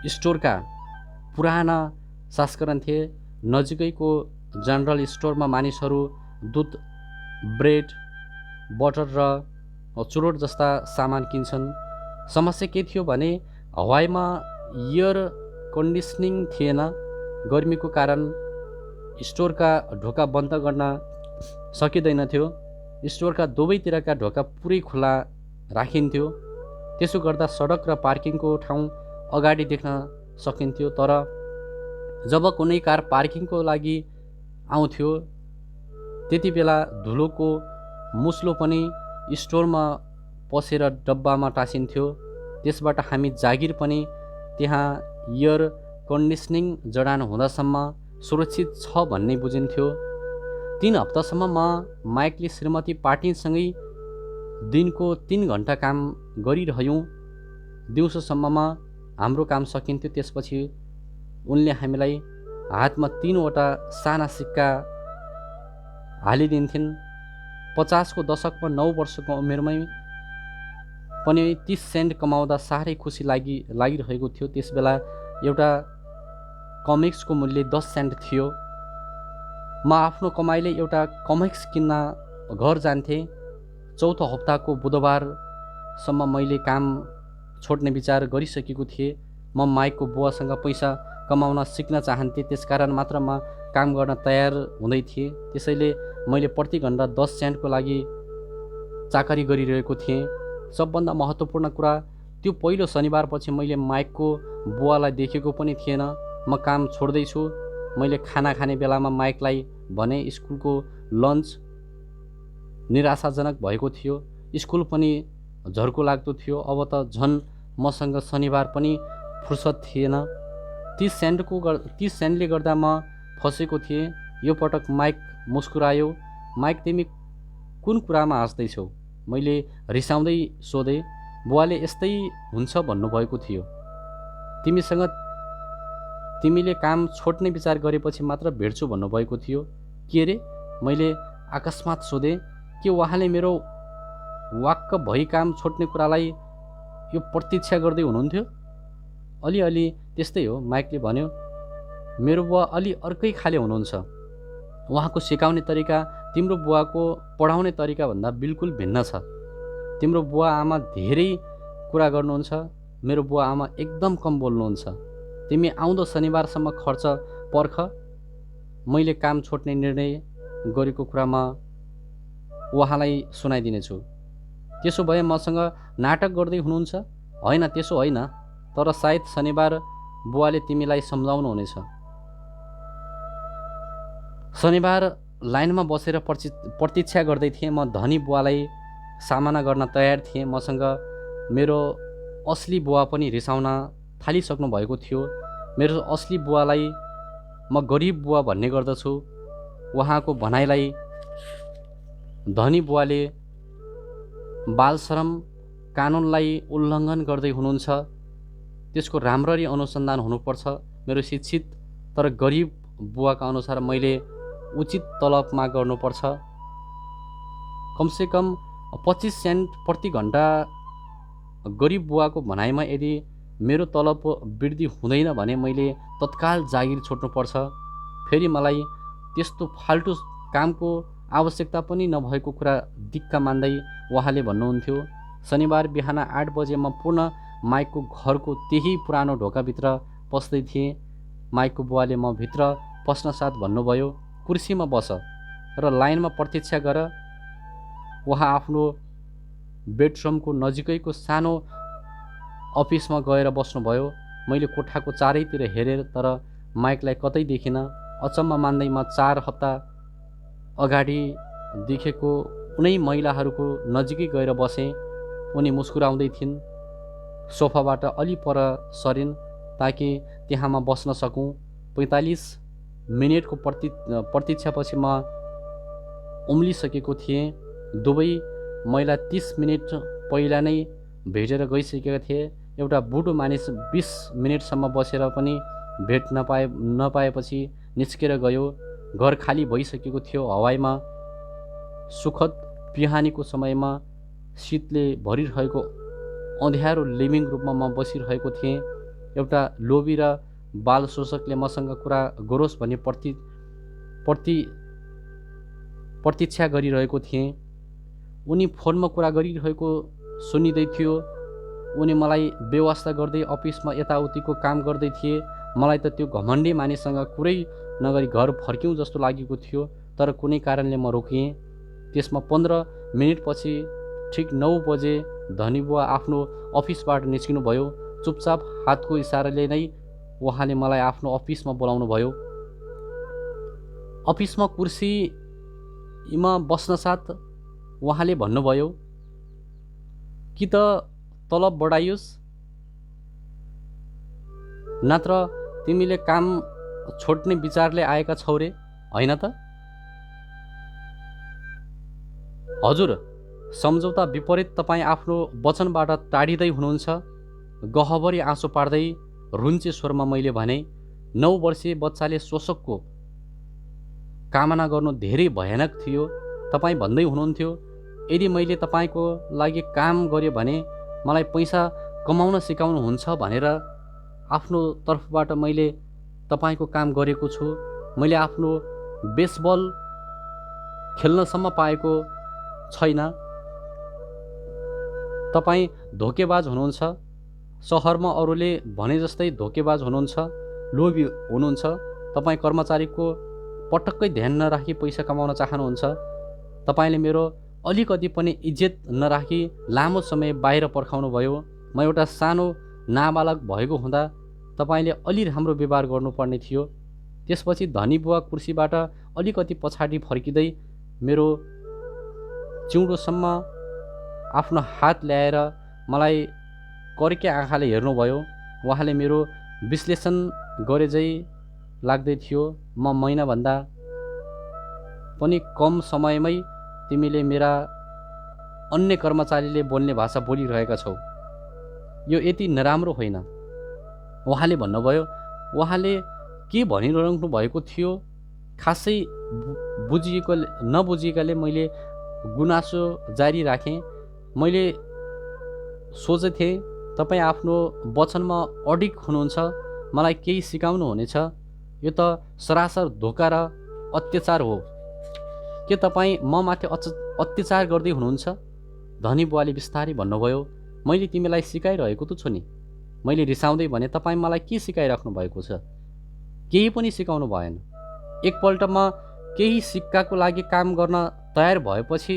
A: स्टोरका पुराना संस्करण थिए। नजिकैको जनरल स्टोरमा मानिसहरू दुध, ब्रेड, बटर र चुरोट जस्ता सामान किन्छन्। समस्या के थियो भने हवाईमा एयर कन्डिसनिङ थिएन। गर्मीको कारण स्टोरका ढोका बन्द गर्न सकिँदैनथ्यो। स्टोरका दुवैतिरका ढोका पुरै खुला राखिन्थ्यो। त्यसो गर्दा सडक र पार्किङको ठाउँ अगाडि देख्न सकिन्थ्यो। तर जब कुनै कार पार्किङको लागि आउँथ्यो त्यति बेला धुलोको मुस्लो पनि स्टोरमा पसेर डब्बामा टाँसिन्थ्यो। त्यसबाट हामी जागिर पनि त्यहाँ एयर कन्डिसनिङ जडान हुँदासम्म सुरक्षित छ भन्ने बुझिन्थ्यो। 3 हप्तासम्म म माइकले श्रीमती पाटिनसँगै दिनको 3 घन्टा काम गरिरह्यौँ। दिउँसोसम्ममा हाम्रो काम सकिन्थ्यो। त्यसपछि उनले हामीलाई हातमा 3वटा साना सिक्का हालिदिन्थिन्। 50 को दशकमा 9 वर्षको उमेरमै पनि 30 सेन्ट कमाउँदा साह्रै खुसी लागिरहेको थियो। त्यसबेला एउटा कमिक्सको मूल्य 10 सेन्ट थियो। म आफ्नो कमाइले एउटा कमिक्स किन्न घर जान्थेँ। चौथो हप्ताको बुधबारसम्म मैले काम छोड्ने विचार गरिसकेको थिएँ। म माइकको बुवासँग पैसा कमाउन सिक्न चाहन्थेँ, त्यसकारण मात्र म काम गर्न तयार हुँदै थिएँ। त्यसैले मैले प्रति घन्टा 10 सेन्टको लागि चाकरी गरिरहेको थिएँ। सबभन्दा महत्त्वपूर्ण कुरा, त्यो पहिलो शनिबारपछि मैले माइकको बुवालाई देखेको पनि थिएन। म काम छोड्दैछु। मैले खाना खाने बेलामा माइकलाई भने स्कुलको लन्च निराशाजनक भएको थियो। स्कुल पनि झर्को लाग्दो थियो। अब त झन् मसँग शनिबार पनि फुर्सद थिएन। 30 सेन्टले गर्दा म फसेको थिएँ। यो पटक माइक मुस्कुरायो। माइक, तिमी कुन कुरामा हाँस्दैछौ? मैले रिसाउँदै सोधेँ। बुवाले यस्तै हुन्छ भन्नुभएको थियो। तिमीले काम छोड्ने विचार गरेपछि मात्र भेट्छु भन्नुभएको थियो। के रे? मैले अकस्मात सोधेँ। के उहाँले मेरो वाक्क भई काम छोड्ने कुरालाई यो प्रतीक्षा गर्दै हुनुहुन्थ्यो? अलिअलि त्यस्तै हो, माइकले भन्यो। मेरो बुवा अलि अर्कै खाले हुनुहुन्छ। उहाँको सिकाउने तरिका तिम्रो बुवाको पढाउने तरिकाभन्दा बिल्कुल भिन्न छ। तिम्रो बुवा आमा धेरै कुरा गर्नुहुन्छ। मेरो बुवा आमा एकदम कम बोल्नुहुन्छ। तिमी आउँदो शनिबारसम्म खर्च पर्ख। मैले काम छोड्ने निर्णय गरेको कुरा म उहाँलाई सुनाइदिनेछु। त्यसो भए मसँग नाटक गर्दै हुनुहुन्छ? होइन, त्यसो होइन। तर सायद शनिबार बुवाले तिमीलाई सम्झाउनुहुनेछ। शनिबार लाइनमा बसेर प्रतीक्षा गर्दै थिएँ। म धनी बुवालाई सामना गर्न तयार थिएँ। मसँग मेरो असली बुवा पनि रिसाउन थालिसक्नु भएको थियो। मेरो असली बुवालाई म गरिब बुवा भन्ने गर्दछु। उहाँको भनाइलाई धनी बुवाले बालश्रम कानुनलाई उल्लङ्घन गर्दै हुनुहुन्छ। त्यसको राम्ररी अनुसन्धान हुनुपर्छ। मेरो शिक्षित तर गरिब बुवाका अनुसार मैले उचित तलब माग गर्नुपर्छ। कमसेकम 25 सेन्ट प्रति घन्टा। गरिब बुवाको भनाइमा यदि मेरो तलब वृद्धि हुँदैन भने मैले तत्काल जागिर छोड्नुपर्छ। फेरि मलाई त्यस्तो फाल्टु कामको आवश्यकता पनि नभएको कुरा दिक्क मान्दै उहाँले भन्नुहुन्थ्यो। शनिबार बिहान 8 बजे म पुनः माइकको घरको त्यही पुरानो ढोकाभित्र पस्दै थिएँ। माइकको बुवाले म भित्र पस्न साथ भन्नुभयो, कुर्सीमा बस र लाइनमा प्रतीक्षा गर। उहाँ आफ्नो बेडरुमको नजिकैको सानो अफिसमा गएर बस्नुभयो। मैले कोठाको चारैतिर हेरेँ तर माइकलाई कतै देखिनँ। अचम्म मान्दै म 4 हप्ता अगाडि देखेको उनै महिलाहरूको नजिकै गएर बसेँ। उनी मुस्कुराउँदै थिइन्। सोफाबाट अलि पर सरिन् ताकि त्यहाँ म बस्न सकूँ। 45 मिनेटको प्रतीक्षापछि म उम्लिसकेको थिएँ। दुवै महिला 30 मिनेट पहिला नै भेटेर गइसकेका थिए। एउटा बुढो मानिस 20 मिनेटसम्म बसेर पनि भेट नपाएपछि निस्केर गयो। घर खाली भइसकेको थियो। हवाईमा सुखद बिहानीको समयमा शीतले भरिरहेको अँध्यारो लिभिङ रुममा म बसिरहेको थिएँ। एउटा लोभी र बाल शोषकले मसँग कुरा गरोस् भन्ने प्रतीक्षा गरिरहेको थिएँ। उनी फोनमा कुरा गरिरहेको सुनिँदै थियो। उनी मलाई बेवास्ता गर्दै अफिसमा यताउतिको काम गर्दै थिए। मलाई त त्यो घमण्डी मानिससँग कुरै नगरी घर फर्क्यौँ जस्तो लागेको थियो। तर कुनै कारणले म रोकिएँ। त्यसमा 15 मिनेटपछि ठिक 9 बजे धनी बुवा आफ्नो अफिसबाट निस्किनुभयो। चुपचाप हातको इसाराले नै उहाँले मलाई आफ्नो अफिसमा बोलाउनु भयो। अफिसमा कुर्सीमा बस्नसाथ उहाँले भन्नुभयो कि त तलब बढाइयोस् नत्र तिमीले काम छोड्ने विचारले आएका छौ रे, होइन त? हजुर, सम्झौता विपरीत तपाईँ आफ्नो वचनबाट टाढिँदै हुनुहुन्छ। गहभरी आँसु पार्दै रुन्चे स्वरमा मैले भने, 9 वर्षीय बच्चाले शोषकको कामना गर्नु धेरै भयानक थियो। तपाईँ भन्दै हुनुहुन्थ्यो, यदि मैले तपाईँको लागि काम गरेँ भने मलाई पैसा कमाउन सिकाउनुहुन्छ भनेर। आफ्नो तर्फबाट मैले तपाईँको काम गरेको छु। मैले आफ्नो बेसबल खेल्नसम्म पाएको छैन। तपाईँ धोकेबाज हुनुहुन्छ। सहरमा अरूले भने जस्तै धोकेबाज हुनुहुन्छ, लोभी हुनुहुन्छ। तपाईँ कर्मचारीको पटक्कै ध्यान नराखी पैसा कमाउन चाहनुहुन्छ। तपाईँले मेरो अलिकति पनि इज्जत नराखी लामो समय बाहिर पर्खाउनु भयो। म एउटा सानो नाबालक भएको हुँदा तपाईँले अलि राम्रो व्यवहार गर्नुपर्ने थियो। त्यसपछि धनी बुवा कुर्सीबाट अलिकति पछाडि फर्किँदै मेरो चिउँडोसम्म आफ्नो हात ल्याएर मलाई कर्के आँखाले हेर्नुभयो। उहाँले मेरो विश्लेषण गरे झै लाग्दै थियो। म महिनाभन्दा पनि कम समयमै तिमीले मेरा अन्य कर्मचारीले बोल्ने भाषा बोलिरहेका छौ, यो यति नराम्रो होइन, उहाँले भन्नुभयो। उहाँले के भनिरहनु भएको थियो खासै नबुझिएकाले मैले गुनासो जारी राखेँ। मैले सोचेथेँ तपाईँ आफ्नो वचनमा अडिग हुनुहुन्छ, मलाई केही सिकाउनु हुनेछ। यो त सरासर धोका र अत्याचार हो। के तपाईँ म माथि अत्याचार गर्दै हुनुहुन्छ? धनी बुवाले बिस्तारै भन्नुभयो। मैले तिमीलाई सिकाइरहेको त छु नि। मैले रिसाउँदै भने, तपाईँ मलाई के सिकाइराख्नु भएको छ? केही पनि सिकाउनु भएन। एकपल्टमा केही सिक्काको लागि काम गर्न तयार भएपछि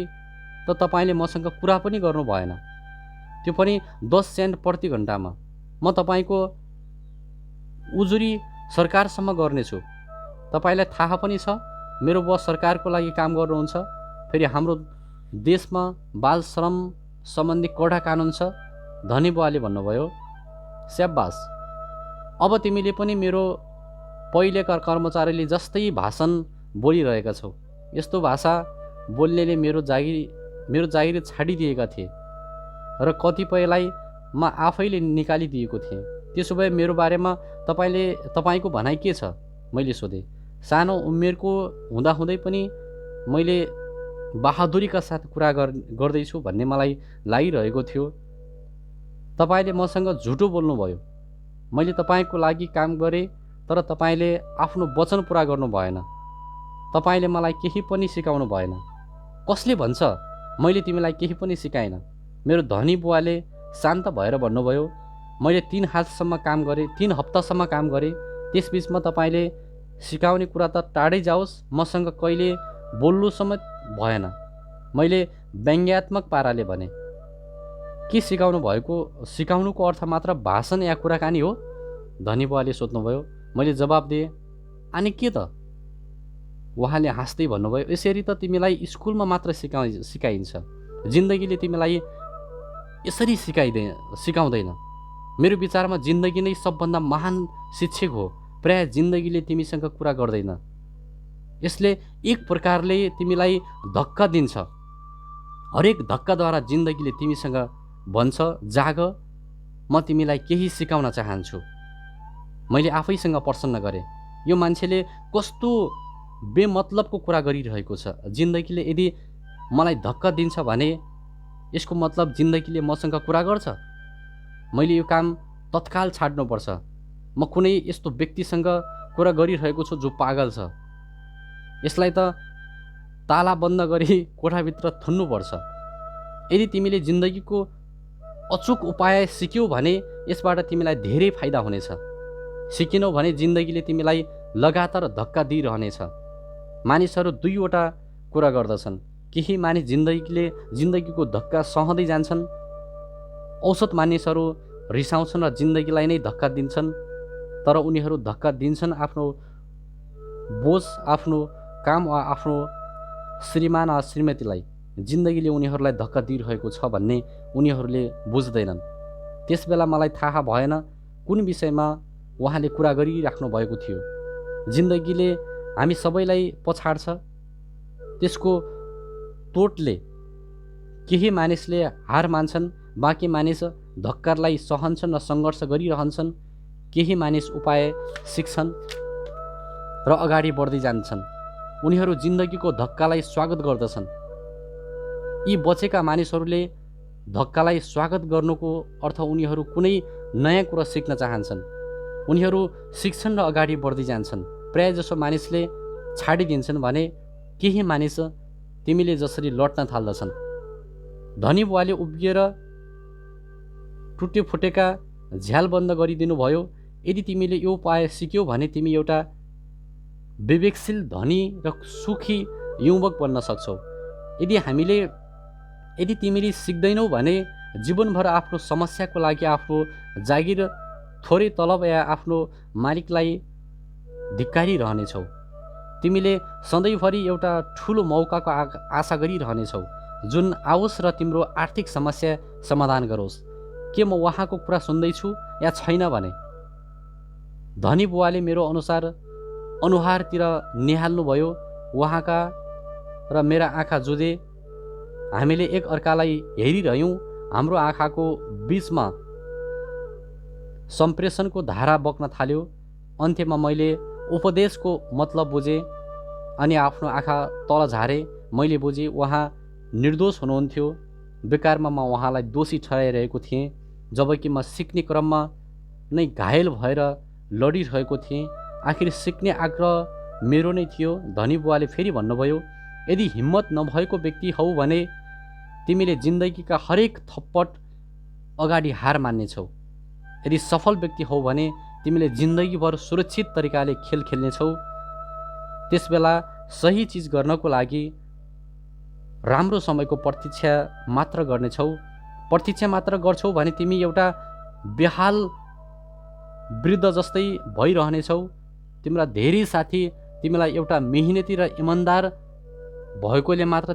A: त तपाईँले मसँग कुरा पनि गर्नु भएन, त्यो पनि 10 सेन्ट प्रति घन्टामा। म तपाईँको उजुरी सरकारसम्म गर्नेछु। तपाईँलाई थाहा पनि छ मेरो बुवा सरकारको लागि काम गर्नुहुन्छ। फेरि हाम्रो देशमा बाल श्रम सम्बन्धी कडा कानुन छ। धनी बुवाले भन्नुभयो। स्याबास, अब तिमीले पनि मेरो पहिलेका कर्मचारीले जस्तै भाषण बोलिरहेका छौ। यस्तो भाषा बोल्नेले मेरो जागिर छाडिदिएका थिए र कतिपयलाई म आफैले निकालिदिएको थिएँ। त्यसो भए मेरो बारेमा तपाईँको भनाइ के छ? मैले सोधेँ। सानो उमेरको हुँदाहुँदै पनि मैले बहादुरीका साथ कुरा गर्दैछु भन्ने मलाई लागिरहेको थियो। तपाईँले मसँग झुटो बोल्नुभयो। मैले तपाईँको लागि काम गरेँ, तर तपाईँले आफ्नो वचन पुरा गर्नु भएन। तपाईँले मलाई केही पनि सिकाउनु भएन। कसले भन्छ मैले तिमीलाई केही पनि सिकाइन? मेरो धनी बुवाले शान्त भएर भन्नुभयो। मैले 3 हप्तासम्म काम गरेँ। त्यसबिचमा तपाईँले सिकाउने कुरा त टाढै जाओस्, मसँग कहिले बोल्नु समेत भएन। मैले व्यङ्ग्यात्मक पाराले भने, के सिकाउनुको अर्थ मात्र भाषण या कुराकानी हो? धनी बुवाले सोध्नुभयो। मैले जवाब दिएँ, अनि के त? उहाँले हाँस्दै भन्नुभयो, यसरी त तिमीलाई स्कुलमा मात्र सिकाइन्छ, जिन्दगीले तिमीलाई यसरी सिकाउँदैन। मेरो विचारमा जिन्दगी नै सबभन्दा महान शिक्षक हो। प्राय जिन्दगीले तिमीसँग कुरा गर्दैन। यसले एक प्रकारले तिमीलाई धक्का दिन्छ। हरेक धक्काद्वारा जिन्दगीले तिमीसँग भन्छ, जाग, म तिमीलाई केही सिकाउन चाहन्छु। मैले आफैसँग प्रसन्न गरेँ, यो मान्छेले कस्तो बेमतलबको कुरा गरिरहेको छ। जिन्दगीले यदि मलाई धक्का दिन्छ भने यसको मतलब जिन्दगीले मसँग कुरा गर्छ। मैले यो काम तत्काल छाड्नुपर्छ। म कुनै यस्तो व्यक्तिसँग कुरा गरिरहेको छु जो पागल छ। यसलाई त ताला बन्द गरी कोठाभित्र थुन्नुपर्छ। यदि तिमीले जिन्दगीको अचूक उपाय सिक्यौ भने यसबाट तिमीलाई धेरै फाइदा हुनेछ। सिकेनौ भने जिन्दगीले तिमीलाई लगातार धक्का दिइरहनेछ। मानिसहरू 2वटा कुरा गर्दछन्। केही मानिस जिन्दगीको धक्का सहँदै जान्छन्। औसत मानिसहरू रिसाउँछन् र जिन्दगीलाई नै धक्का दिन्छन्। तर उनीहरू धक्का दिन्छन् आफ्नो बोझ, आफ्नो काम वा आफ्नो श्रीमान वा श्रीमतीलाई। जिन्दगीले उनीहरूलाई धक्का दिइरहेको छ भन्ने उनीहरूले बुझ्दैनन्। त्यसबेला मलाई थाहा भएन कुन विषयमा उहाँले कुरा गरिराख्नु भएको थियो। जिन्दगीले हामी सबैलाई पछाड्छ। त्यसको तोटले केही मानिसले हार मान्छन्, बाँकी मानिस धक्कालाई सहन्छन् र सङ्घर्ष गरिरहन्छन्। केही मानिस उपाय सिक्छन् र अगाडि बढ्दै जान्छन्। उनीहरू जिन्दगीको धक्कालाई स्वागत गर्दछन्। यी बचेका मानिसहरूले धक्कालाई स्वागत गर्नुको अर्थ उनीहरू कुनै नयाँ कुरा सिक्न चाहन्छन्। उनीहरू सिक्छन् र अगाडि बढ्दै जान्छन्। प्रायःजसो मानिसले छाडिदिन्छन् भने केही मानिस तिमीले जसरी लड्न थाल्दछन्। धनी बुवाले उभिएर टुटे फुटेका झ्याल बन्द गरिदिनु भयो। यदि तिमीले यो उपाय सिक्यौ भने तिमी एउटा विवेकशील, धनी र सुखी युवक बन्न सक्छौ। यदि तिमीले सिक्दैनौ भने जीवनभर आफ्नो समस्याको लागि आफ्नो जागिर, थोरै तलब या आफ्नो मालिकलाई धिक्कारिरहनेछौ। तिमीले सधैँभरि एउटा ठुलो मौकाको आशा गरिरहनेछौ जुन आओस् र तिम्रो आर्थिक समस्या समाधान गरोस्। के म उहाँको कुरा सुन्दैछु या छैन भने? धनी बुवाले मेरो अनुहारतिर निहाल्नुभयो। उहाँका र मेरा आँखा जुधे। हामीले एक अर्कालाई हेरिरह्यौँ। हाम्रो आँखाको बीचमा सम्प्रेषणको धारा बग्न थाल्यो। अन्त्यमा मैले उपदेशको मतलब बुझेँ अनि आफ्नो आँखा तल झारेँ। मैले बुझेँ उहाँ निर्दोष हुनुहुन्थ्यो। बेकारमा म उहाँलाई दोषी ठहराइरहेको थिएँ, जबकि म सिक्ने क्रममा नै घायल भएर लडिरहेको थिएँ। आखिर सिक्ने आग्रह मेरो नै थियो। धनी बुवाले फेरि भन्नुभयो, यदि हिम्मत नभएको व्यक्ति हौ भने तिमीले जिन्दगीका हरेक थप्पट अगाडि हार मान्नेछौ। यदि सफल व्यक्ति हौ भने तिमीले जिन्दगीभर सुरक्षित तरिकाले खेल खेल्नेछौ। त्यसबेला सही चिज गर्नको लागि राम्रो समयको प्रतीक्षा मात्र गर्नेछौ। प्रतीक्षा मात्र गर्छौ भने तिमी एउटा बेहाल वृद्ध जस्तै भइरहनेछौ। तिम्रा धेरै साथी तिमीलाई एउटा मेहनती र इमान्दार भएकोले मात्र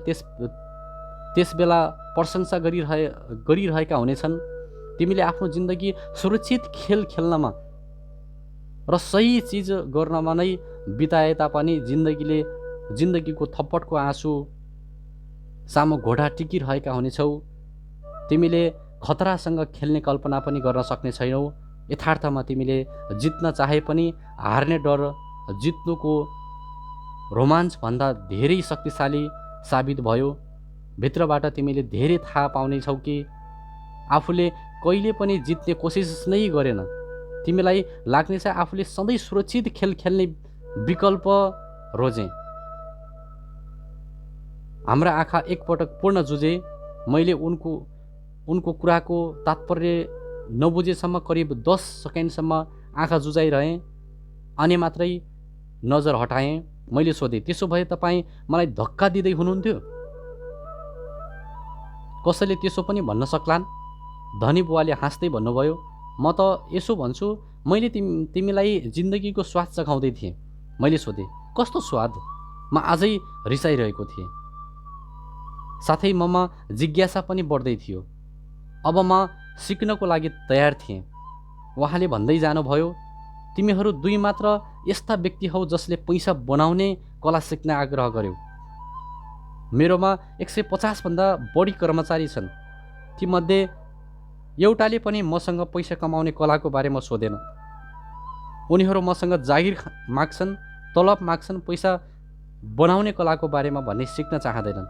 A: त्यसबेला प्रशंसा गरिरहेका हुनेछन्। तिमीले आफ्नो जिन्दगी सुरक्षित खेल खेल्नमा र सही चिज गर्नमा नै बिताए तापनि जिन्दगीको थप्पटको आँसु सामु घोडा टिकिरहेका हुनेछौ। तिमीले खतरासँग खेल्ने कल्पना पनि गर्न सक्ने छैनौ। यथार्थमा तिमीले जित्न चाहे पनि हार्ने डर जित्नुको रोमाञ्चभन्दा धेरै शक्तिशाली साबित भयो। भित्रबाट तिमीले धेरै थाहा पाउनेछौ कि आफूले कहिले पनि जित्ने कोसिस नै गरेन। तिमीलाई लाग्नेछ आफूले सधैँ सुरक्षित खेल खेल्ने विकल्प रोजे। हाम्रा आँखा एकपटक पूर्ण जुझे। मैले उनको कुराको तात्पर्य नबुझेसम्म करिब 10 सेकेन्डसम्म आँखा जुझाइरहेँ अनि मात्रै नजर हटाएँ। मैले सोधेँ, त्यसो भए तपाईँ मलाई धक्का दिँदै हुनुहुन्थ्यो? कसैले त्यसो पनि भन्न सक्लान्? धनी बुवाले हाँस्दै भन्नुभयो, म त यसो भन्छु, मैले तिमीलाई जिन्दगीको स्वाद चखाउँदै थिएँ। मैले सोधेँ, कस्तो स्वाद? म अझै रिसाइरहेको थिएँ। साथै ममा जिज्ञासा पनि बढ्दै थियो। अब म सिक्नको लागि तयार थिएँ। उहाँले भन्दै जानुभयो, तिमीहरू दुई मात्र यस्ता व्यक्ति हौ जसले पैसा बनाउने कला सिक्न आग्रह गर्यौ। मेरोमा 150 भन्दा बढी कर्मचारी छन्। तीमध्ये एउटाले पनि मसँग पैसा कमाउने कलाको बारेमा सोधेन। उनीहरू मसँग जागिर माग्छन्, तलब माग्छन्, पैसा बनाउने कलाको बारेमा भन्ने सिक्न चाहँदैनन्।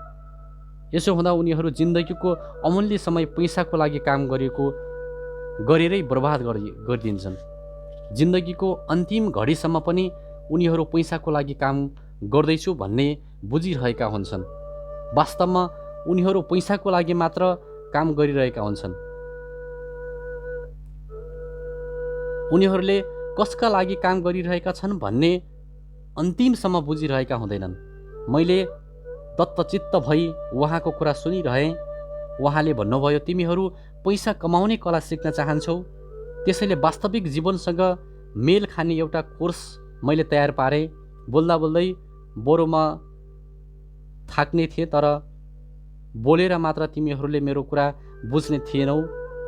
A: यसो हुँदा उनीहरू जिन्दगीको अमूल्य समय पैसाको लागि काम गरेरै बर्बाद गरिदिन्छन्। जिन्दगीको अन्तिम घडीसम्म पनि उनीहरू पैसाको लागि काम गर्दैछु भन्ने बुझिरहेका हुन्छन्। वास्तवमा उनीहरू पैसाको लागि मात्र काम गरिरहेका हुन्छन्। उनीहरूले कसका लागि काम गरिरहेका छन् भन्ने अन्तिमसम्म बुझिरहेका हुँदैनन्। मैले दत्तचित्त भई उहाँको कुरा सुनिरहेँ। उहाँले भन्नुभयो, तिमीहरू पैसा कमाउने कला सिक्न चाहन्छौ, त्यसैले वास्तविक जीवनसँग मेल खाने एउटा कोर्स मैले तयार पारेँ। बोल्दा बोल्दै बरु म थाक्ने थिएँ, तर बोलेर मात्र तिमीहरूले मेरो कुरा बुझ्ने थिएनौ।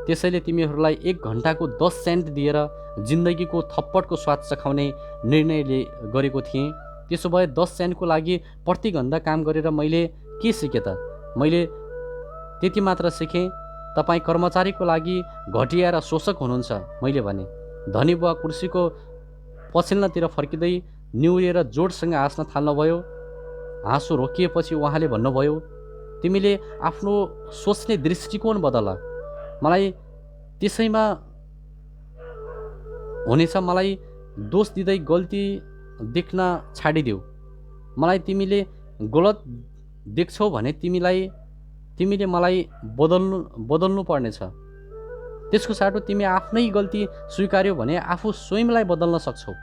A: त्यसैले तिमीहरूलाई 1 घन्टाको 10 सेन्ट दिएर जिन्दगीको थप्पडको स्वाद चखाउने निर्णय गरेको थिएँ। त्यसो भए 10 सेन्टको लागि प्रति घन्टा काम गरेर मैले के सिकेँ त? मैले त्यति मात्र सिकेँ, तपाईँ कर्मचारीको लागि घटिया र शोषक हुनुहुन्छ। मैले भने। धनी बुवा कुर्सीको पछिल्लोतिर फर्किँदै निहुरिएर जोडसँग हाँस्न थाल्नुभयो। हाँसो रोकिएपछि उहाँले भन्नुभयो, तिमीले आफ्नो सोच्ने दृष्टिकोण बदल। मलाई त्यसैमा हुनेछ, मलाई दोष दिँदै गल्ती देख्न छाडिदेऊ। मलाई तिमीले गलत देख्छौ भने तिमीले मलाई बदल्नु पर्नेछ। त्यसको साटो तिमी आफ्नै गल्ती स्वीकार्यौ भने आफू स्वयंलाई बदल्न सक्छौ।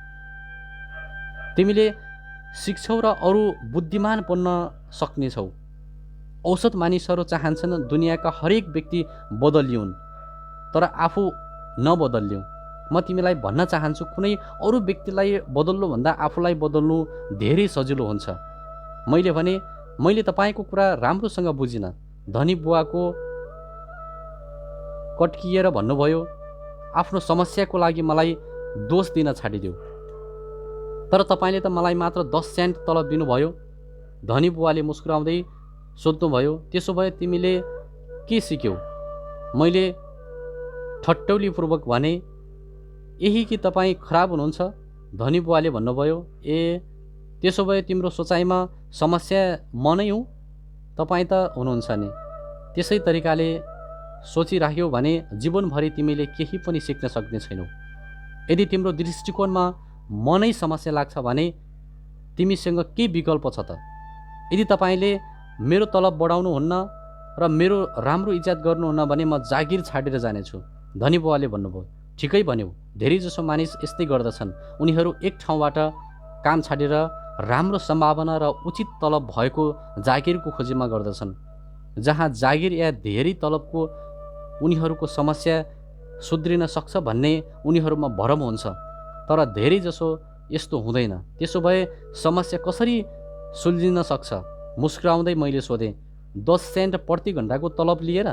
A: तिमीले सिक्छौ र अरू बुद्धिमान बन्न सक्नेछौ। औसत मानिसहरू चाहन्छन् दुनियाँका हरेक व्यक्ति बदलिउन्, तर आफू नबदलिउन्। म तिमीलाई भन्न चाहन्छु, कुनै अरू व्यक्तिलाई बदल्नुभन्दा आफूलाई बदल्नु धेरै सजिलो हुन्छ। मैले भने, मैले तपाईँको कुरा राम्रोसँग बुझिनँ। धनी बुवाको कट्किएर भन्नुभयो, आफ्नो समस्याको लागि मलाई दोष दिन छाडिदेऊ। तर तपाईँले त मलाई मात्र 10 सेन्ट तलब दिनुभयो। धनी बुवाले मुस्कुराउँदै सोध्नुभयो, त्यसो भए तिमीले के सिक्यौ? मैले ठट्टौलीपूर्वक भने, यही कि तपाईँ खराब हुनुहुन्छ। धनी बुवाले भन्नुभयो, ए त्यसो भए तिम्रो सोचाइमा समस्या म नै हुँ? तपाईँ त हुनुहुन्छ नि। त्यसै तरिकाले सोचिराख्यौ भने जीवनभरि तिमीले केही पनि सिक्न सक्ने छैनौ। यदि तिम्रो दृष्टिकोणमा म नै समस्या लाग्छ भने तिमीसँग के विकल्प छ त? यदि तपाईँले मेरो तलब बढाउनुहुन्न र मेरो राम्रो इज्जत गर्नुहुन्न भने म जागिर छाडेर जानेछु। धनी बुवाले भन्नुभयो, ठिकै भन्यौ। धेरैजसो मानिस यस्तै गर्दछन्। उनीहरू एक ठाउँबाट काम छाडेर राम्रो सम्भावना र उचित तलब भएको जागिरको खोजीमा गर्दछन्। जहाँ जागिर या धेरै तलबको उनीहरूको समस्या सुध्रिन सक्छ भन्ने उनीहरूमा भरम हुन्छ, तर धेरैजसो यस्तो हुँदैन। त्यसो भए समस्या कसरी सुल्झिन सक्छ? मुस्कुराउँदै मैले सोधेँ, 10 सेन्ट प्रति घन्टाको तलब लिएर?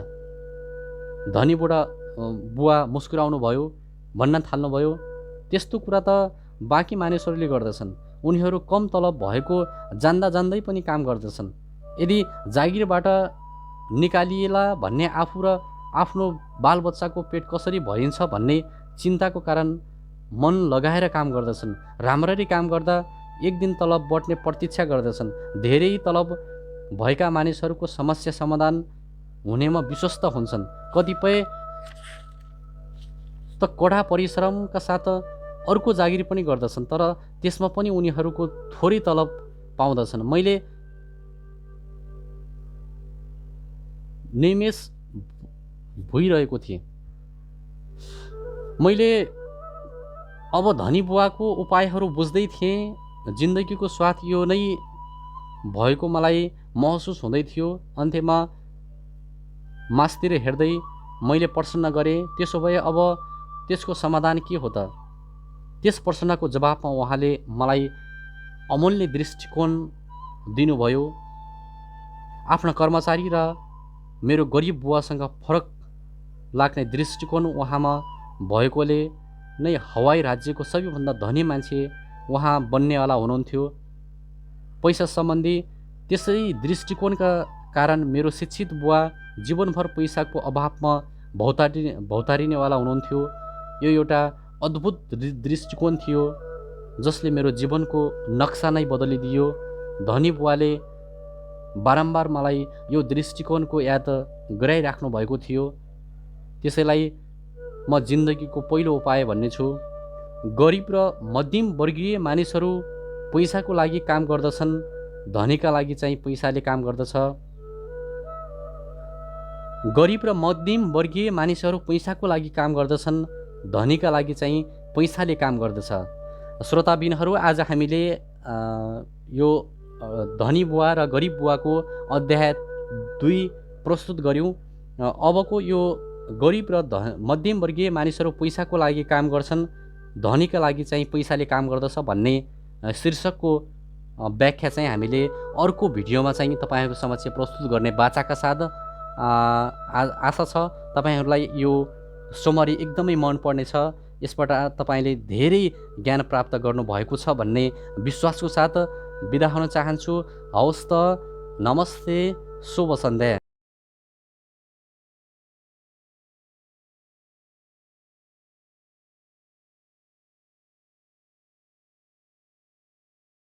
A: धनी बुवा मुस्कुराउनु भयो, भन्न थाल्नुभयो, त्यस्तो कुरा त बाँकी मानिसहरूले गर्दछन्। उनीहरू कम तलब भएको जान्दा जान्दै पनि काम गर्दछन्। यदि जागिरबाट निकालिएला भन्ने आफू र आफ्नो बालबच्चाको पेट कसरी भरिन्छ भन्ने चिन्ताको कारण मन लगाएर काम गर्दछन्। राम्ररी काम गर्दा एक दिन तलब बढ्ने प्रतीक्षा गर्दछन्। धेरै तलब भएका मानिसहरूको समस्या समाधान हुनेमा विश्वस्त हुन्छन्। कतिपय त कडा परिश्रमका साथ अर्को जागिर पनि गर्दछन्, तर त्यसमा पनि उनीहरूको थोरै तलब पाउँदछन्। मैले निमेष भइरहेको थिएँ। मैले अब धनी बुवाको उपायहरू बुझ्दै थिएँ। जिन्दगीको स्वाद यो नै भएको मलाई महसुस हुँदै थियो। अन्त्यमा मासतिर हेर्दै मैले प्रश्न गरेँ, त्यसो भए अब त्यसको समाधान के हो त? त्यस प्रश्नको जवाफमा उहाँले मलाई अमूल्य दृष्टिकोण दिनुभयो। आफ्ना कर्मचारी र मेरो गरिब बुवासँग फरक लाग्ने दृष्टिकोण उहाँमा भएकोले नै हवाई राज्यको सबैभन्दा धनी मान्छे उहाँ बन्नेवाला हुनुहुन्थ्यो। पैसा सम्बन्धी त्यसै दृष्टिकोणका कारण मेरो शिक्षित बुवा जीवनभर पैसाको अभावमा भौतारिनेवाला हुनुहुन्थ्यो। यो एउटा अद्भुत दृष्टिकोण थियो जसले मेरो जीवनको नक्सा नै बदलिदियो। धनी बुवाले बारम्बार मलाई यो दृष्टिकोणको याद गराइराख्नु भएको थियो। त्यसैलाई म जिन्दगीको पहिलो उपाय भन्नेछु। गरिब र मध्यम वर्गीय मानिसहरू पैसाको लागि काम गर्दछन्, धनीका लागि चाहिँ पैसाले काम गर्दछ। गरिब र मध्यम वर्गीय मानिसहरू पैसाको लागि काम गर्दछन्, धनीका लागि चाहिँ पैसाले काम गर्दछ। श्रोताबिनहरू, आज हामीले यो धनी बुवा र गरिब बुवाको अध्याय 2 प्रस्तुत गऱ्यौँ। अबको यो गरिब र मध्यम वर्गीय मानिसहरू पैसाको लागि काम गर्छन्, धनीका लागि चाहिँ पैसाले काम गर्दछ भन्ने शीर्षकको व्याख्या चाहिँ हामीले अर्को भिडियोमा चाहिँ तपाईँहरू समक्ष प्रस्तुत गर्ने बाचाका साथ आशा छ तपाईँहरूलाई यो समरी एकदमै मन पर्नेछ। यसबाट तपाईँले धेरै ज्ञान प्राप्त गर्नुभएको छ भन्ने विश्वासको साथ बिदा हुन चाहन्छु। हवस् त, नमस्ते, शुभ सन्ध्या।